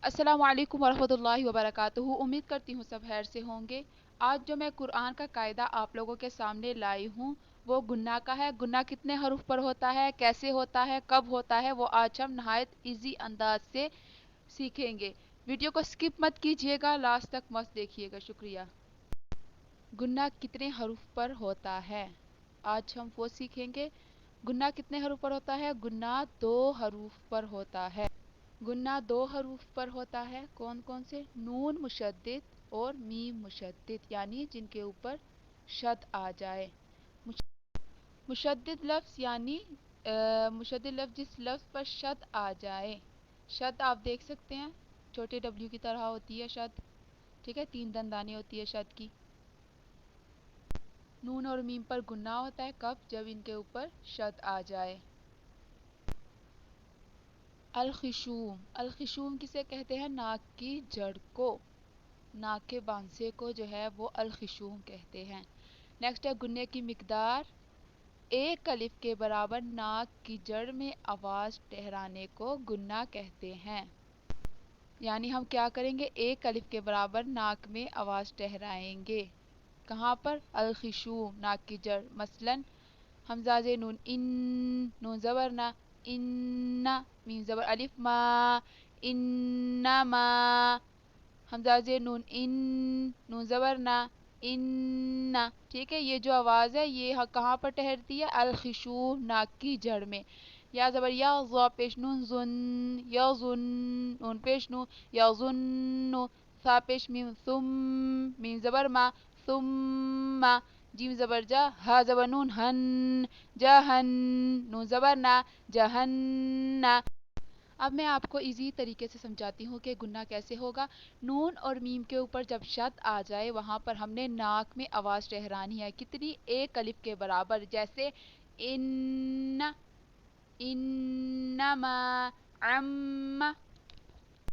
السلام علیکم ورحمۃ اللہ وبرکاتہ۔ امید کرتی ہوں سب خیر سے ہوں گے۔ آج جو میں قرآن کا قاعدہ آپ لوگوں کے سامنے لائی ہوں وہ گناہ کا ہے۔ گناہ کتنے حروف پر ہوتا ہے، کیسے ہوتا ہے، کب ہوتا ہے، وہ آج ہم نہایت ایزی انداز سے سیکھیں گے۔ ویڈیو کو سکپ مت کیجیے گا، لاسٹ تک مست دیکھیے گا، شکریہ۔ گناہ کتنے حروف پر ہوتا ہے، آج ہم وہ سیکھیں گے۔ گناہ کتنے حروف پر ہوتا ہے؟ گناہ 2 حروف پر ہوتا ہے۔ گناہ 2 حروف پر ہوتا ہے۔ کون کون سے؟ نون مشدد اور میم مشدد، یعنی جن کے اوپر شد آ جائے۔ مشدد لفظ یعنی مشدد لفظ جس لفظ پر شد آ جائے۔ شد آپ دیکھ سکتے ہیں، چھوٹے ڈبلیو کی طرح ہوتی ہے شد، ٹھیک ہے، 3 دندانی ہوتی ہے شد کی۔ نون اور میم پر گناہ ہوتا ہے کب؟ جب ان کے اوپر شد آ جائے۔ الخشوم، الخشوم کسے کہتے ہیں؟ ناک کی جڑ کو، ناک کے بانسے کو جو ہے وہ الخشوم کہتے ہیں۔ نیکسٹ ہے گنے کی مقدار، 1 الف کے برابر ناک کی جڑ میں آواز ٹھہرانے کو گنہ کہتے ہیں۔ یعنی ہم کیا کریں گے؟ 1 الف کے برابر ناک میں آواز ٹھہرائیں گے۔ کہاں پر؟ الخشوم، ناک کی جڑ۔ مثلاً حمزہ زیر نون ان، نون زبر نا، ان، میم زبر الف ما، انما، حمزہ زیر نون ان، نون زبر نا، ان، ٹھیک ہے۔ یہ جو آواز ہے یہ کہاں پر ٹھہرتی ہے؟ الخشوم، ناک کی جڑ میں۔ یا زبر یا، ضا پیش نون زن، یا زن، نون پیش نون، یا زن، ثا پیش میم ثم، میم زبر ما، ثم، جیم زبر جا، ہا زبر نون ہن، جہن، نون زبر نا، جہن۔ اب میں آپ کو ایزی طریقے سے سمجھاتی ہوں کہ گناہ کیسے ہوگا۔ نون اور میم کے اوپر جب شد آ جائے وہاں پر ہم نے ناک میں آواز ٹھہرانی ہے۔ کتنی؟ 1 الف کے برابر۔ جیسے ان، انما، عم،